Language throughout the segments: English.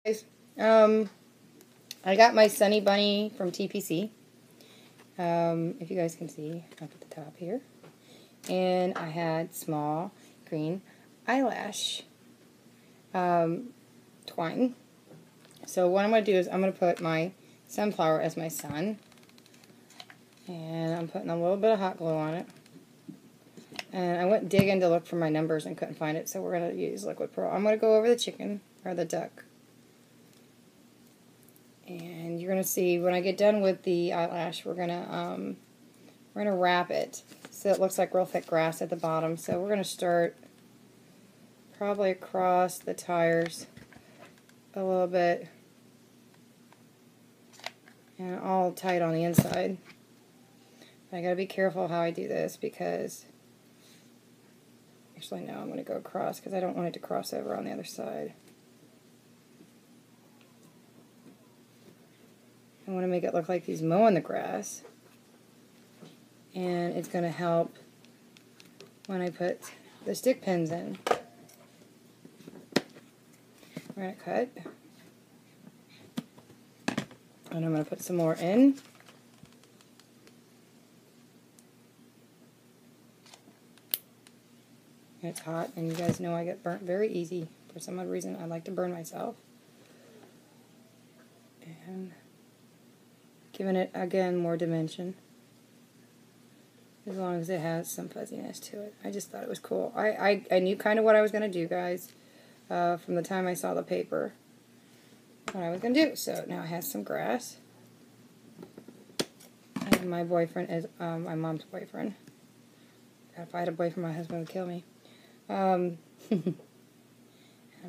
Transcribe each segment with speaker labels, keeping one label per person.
Speaker 1: Guys, I got my Sunny Bunny from TPC. If you guys can see up at the top here. And I had small green eyelash twine. So what I'm going to do is I'm going to put my sunflower as my sun. And I'm putting a little bit of hot glue on it. And I went digging to look for my numbers and couldn't find it, so we're going to use liquid pearl. I'm going to go over the chicken, or the duck. And you're going to see when I get done with the eyelash, we're going to wrap it so it looks like real thick grass at the bottom. So we're going to start probably across the tires a little bit and all tight on the inside. But I got to be careful how I do this because actually no, I'm going to go across because I don't want it to cross over on the other side. I want to make it look like he's mowing the grass, and it's going to help when I put the stick pins in. We're going to cut, and I'm going to put some more in. And it's hot, and you guys know I get burnt very easy. For some odd reason, I like to burn myself. And giving it, again, more dimension. As long as it has some fuzziness to it. I just thought it was cool. I knew kind of what I was going to do, guys, from the time I saw the paper. What I was going to do. So now it has some grass. And my boyfriend is my mom's boyfriend. If I had a boyfriend, my husband would kill me. I'm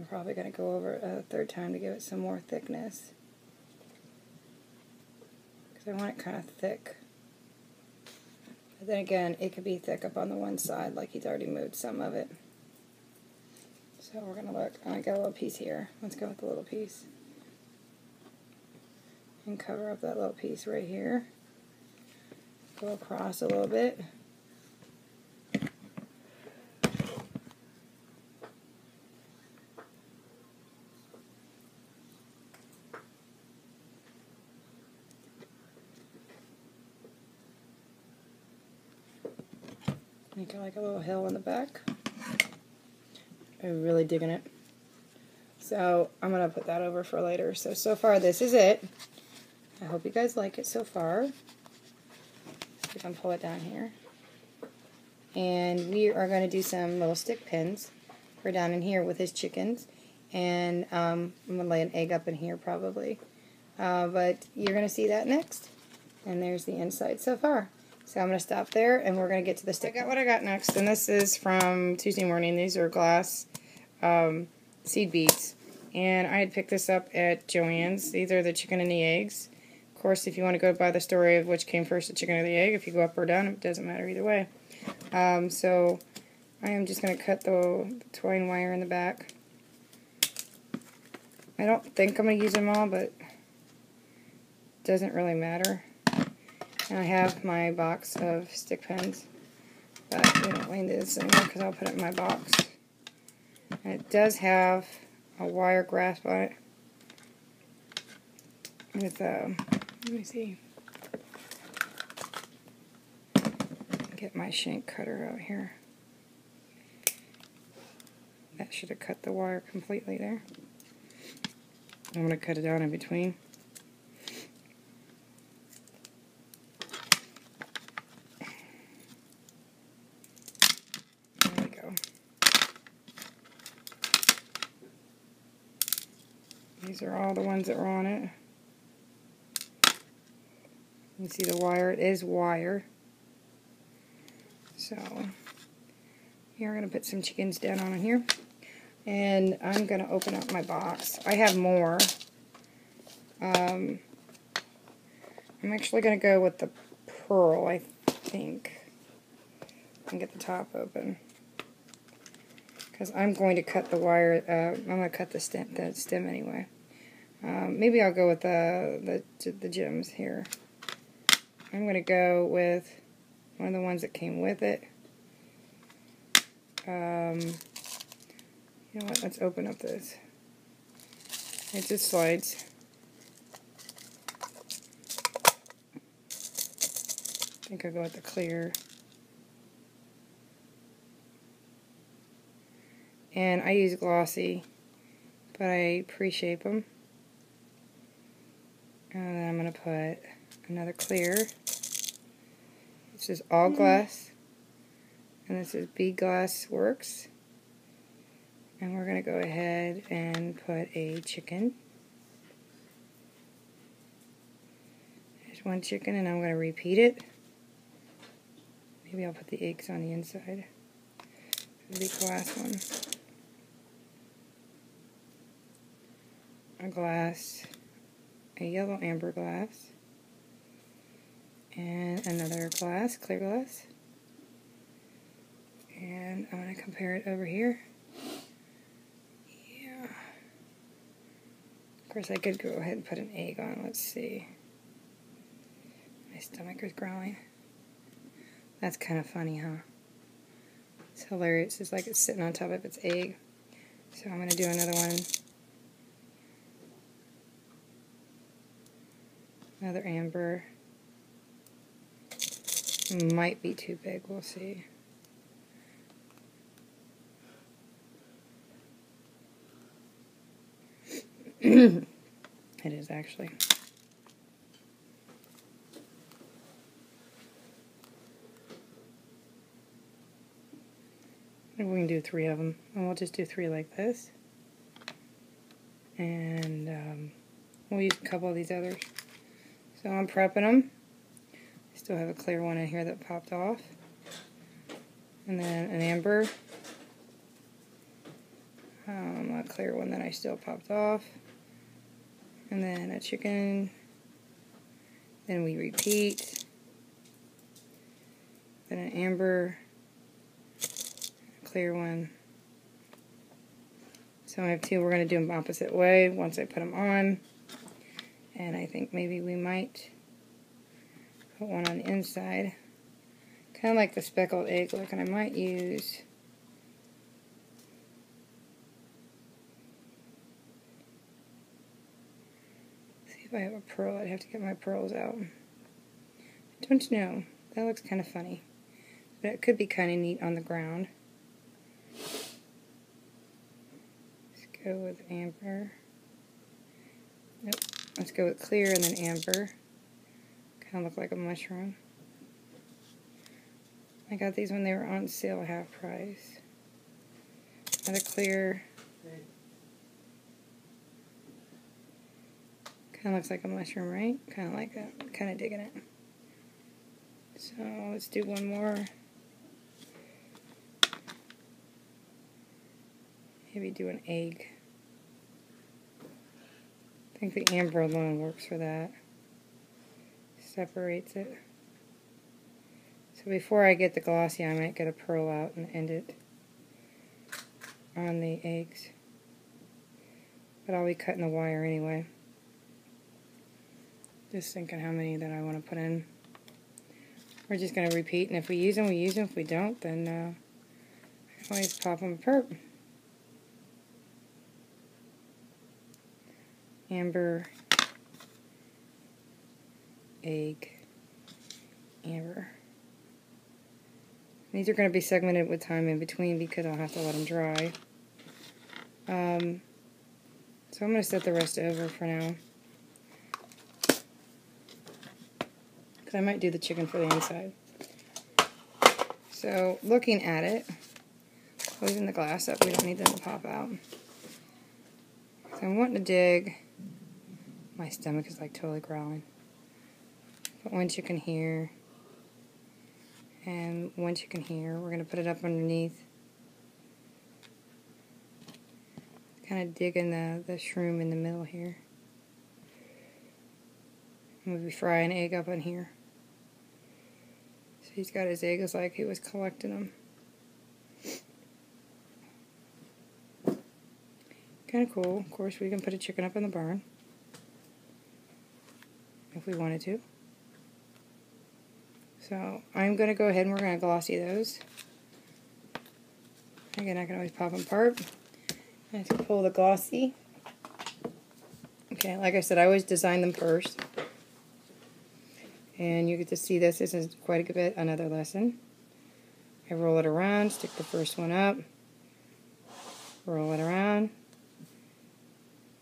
Speaker 1: probably going to go over it a third time to give it some more thickness. I want it kind of thick. But then again, it could be thick up on the one side, like he's already moved some of it. So we're going to look. I got a little piece here. Let's go with the little piece. And cover up that little piece right here. Go across a little bit. Make it like a little hill in the back. I'm really digging it. So I'm going to put that over for later. So far this is it. I hope you guys like it so far. See if I can pull it down here. And we are going to do some little stick pins for down in here with his chickens. And I'm going to lay an egg up in here probably. But you're going to see that next. And there's the inside so far. So I'm going to stop there, and we're going to get to the stick. I got what I got next, and this is from Tuesday morning. These are glass seed beads, and I had picked this up at Joann's. These are the chicken and the eggs. Of course, if you want to go by the story of which came first, the chicken or the egg, if you go up or down, it doesn't matter either way. So I am just going to cut the twine wire in the back. I don't think I'm going to use them all, but it doesn't really matter. And I have my box of stick pins, but we don't need this anymore because I'll put it in my box. And it does have a wire grasp on it with, let me see, get my shank cutter out here. That should have cut the wire completely there. I'm going to cut it down in between. These are all the ones that were on it. You see the wire, it is wire. So, here I'm going to put some chickens down on here. And I'm going to open up my box. I have more. I'm actually going to go with the pearl, I think. And get the top open. Because I'm going to cut the wire, I'm going to cut the stem anyway. Maybe I'll go with the gems here. I'm going to go with one of the ones that came with it. You know what, let's open up this. It just slides. I think I'll go with the clear. And I use glossy, but I pre-shape them. And then I'm going to put another clear. This is all glass. And this is Bead Glass Works. And we're going to go ahead and put a chicken. There's one chicken, and I'm going to repeat it. Maybe I'll put the eggs on the inside. The big glass one. A glass, a yellow amber glass, and another glass, clear glass. And I'm going to compare it over here. Yeah. Of course, I could go ahead and put an egg on. Let's see. My stomach is growling. That's kind of funny, huh? It's hilarious. It's like it's sitting on top of its egg. So I'm going to do another one. Another amber. Might be too big. We'll see. It is actually. Maybe we can do 3 of them. And we'll just do 3 like this. And we'll use a couple of these others. So I'm prepping them. I still have a clear one in here that popped off. And then an amber. A clear one that I still popped off. And then a chicken. Then we repeat. Then an amber. A clear one. So I have 2. We're going to do them opposite way once I put them on. And I think maybe we might put one on the inside. Kind of like the speckled egg look, and I might use see if I have a pearl. I'd have to get my pearls out. I don't know. That looks kind of funny. But it could be kind of neat on the ground. Let's go with amber. Nope. Let's go with clear and then amber. Kind of look like a mushroom. I got these when they were on sale, half price. Another clear. Kind of looks like a mushroom, right? Kind of like that. Kind of digging it. So let's do one more. Maybe do an egg. I think the amber alone works for that. Separates it. So before I get the glossy, I might get a pearl out and end it on the eggs. But I'll be cutting the wire anyway. Just thinking how many that I want to put in. We're just going to repeat, and if we use them, we use them. If we don't, then I can always pop them a perp. Amber, egg, amber. These are going to be segmented with time in between because I'll have to let them dry. So I'm going to set the rest over for now. Because I might do the chicken for the inside. So looking at it, closing the glass up, we don't need them to pop out. So I'm wanting to dig. My stomach is like totally growling. Put one chicken here. And one chicken here. We're going to put it up underneath. Kind of digging the shroom in the middle here. I'm going to fry an egg up in here. So he's got his eggs like he was collecting them. Kind of cool. Of course, we can put a chicken up in the barn if we wanted to. So I'm going to go ahead and we're going to glossy those. Again, I can always pop them apart. I have to pull the glossy Okay, like I said, I always design them first. And you get to see this. This is quite a bit another lesson. I roll it around, stick the first one up, roll it around,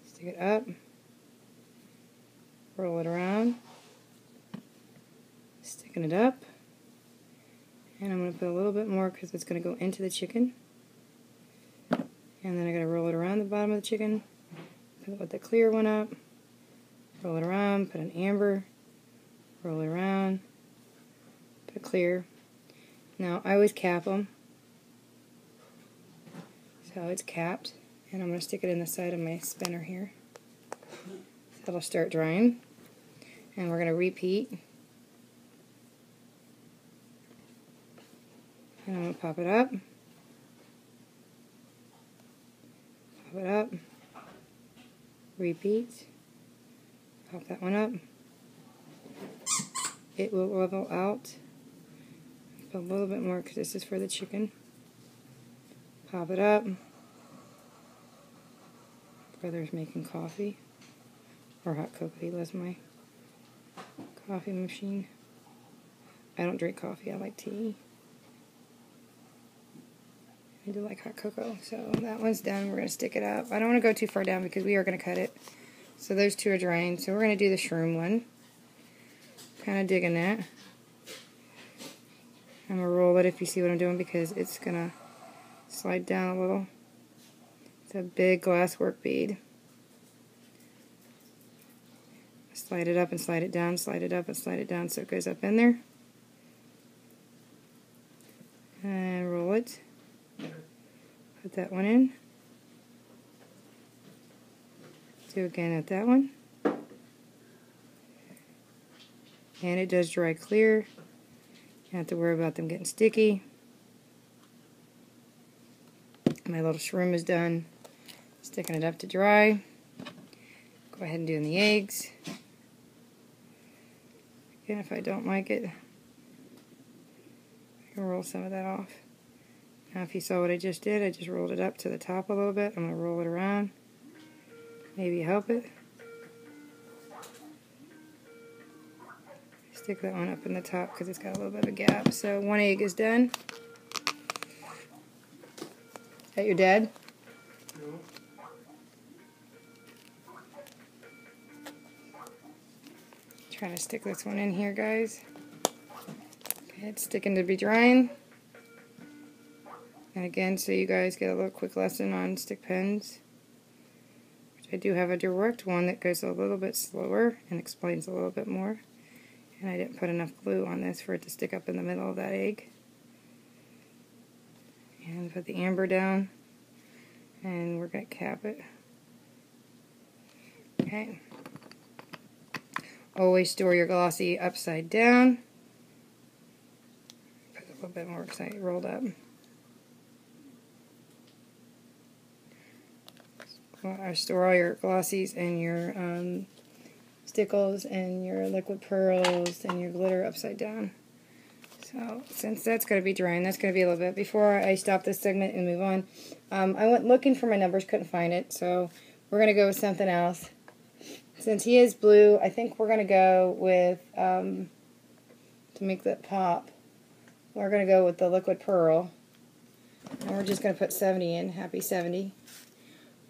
Speaker 1: stick it up, roll it around, sticking it up, and I'm going to put a little bit more because it's going to go into the chicken. And then I got to roll it around the bottom of the chicken, put the clear one up, roll it around, put an amber, roll it around, put a clear. Now I always cap them, so it's capped, and I'm going to stick it in the side of my spinner here. So it'll start drying, and we're going to repeat. And I'm going to pop it up, repeat, pop that one up. It will level out. Put a little bit more because this is for the chicken. Pop it up. Brother's making coffee or hot cocoa. He loves my coffee machine. I don't drink coffee, I like tea. I do like hot cocoa. So that one's done. We're going to stick it up. I don't want to go too far down because we are going to cut it. So those two are drying. So we're going to do the shroom one. Kind of digging that. I'm going to roll it if you see what I'm doing because it's going to slide down a little. It's a big glass work bead. Slide it up and slide it down, slide it up and slide it down so it goes up in there. And roll it. Put that one in. Do again at that one. And it does dry clear. You don't have to worry about them getting sticky. My little shroom is done. Sticking it up to dry. Go ahead and do the eggs. Again, if I don't like it, I can roll some of that off. Now if you saw what I just did, I just rolled it up to the top a little bit. I'm going to roll it around. Maybe help it. Stick that one up in the top because it's got a little bit of a gap. So one egg is done. Is that your dad?
Speaker 2: No.
Speaker 1: Trying to stick this one in here, guys. Okay, it's sticking to be drying. And again, so you guys get a little quick lesson on stick pens. Which I do have a direct one that goes a little bit slower and explains a little bit more. And I didn't put enough glue on this for it to stick up in the middle of that egg. And put the amber down. And we're going to cap it. Okay. Always store your glossy upside down. Put a little bit more because I rolled up. Well, I store all your glossies and your stickles and your liquid pearls and your glitter upside down. So since that's going to be drying, that's going to be a little bit. Before I stop this segment and move on, I went looking for my numbers, couldn't find it, so we're going to go with something else. Since he is blue, I think we're going to go with, to make that pop, we're going to go with the liquid pearl. And we're just going to put 70 in, happy 70.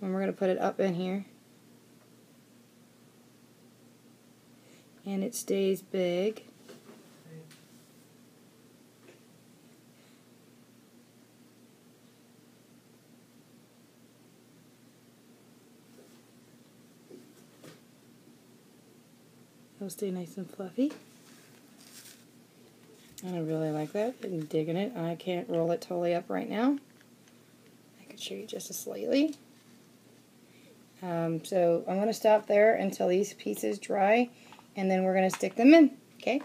Speaker 1: And we're going to put it up in here. And it stays big. It'll stay nice and fluffy. And I really like that. I'm digging it. I can't roll it totally up right now. I could show you just a slightly. So I'm going to stop there until these pieces dry, and then we're going to stick them in. Okay?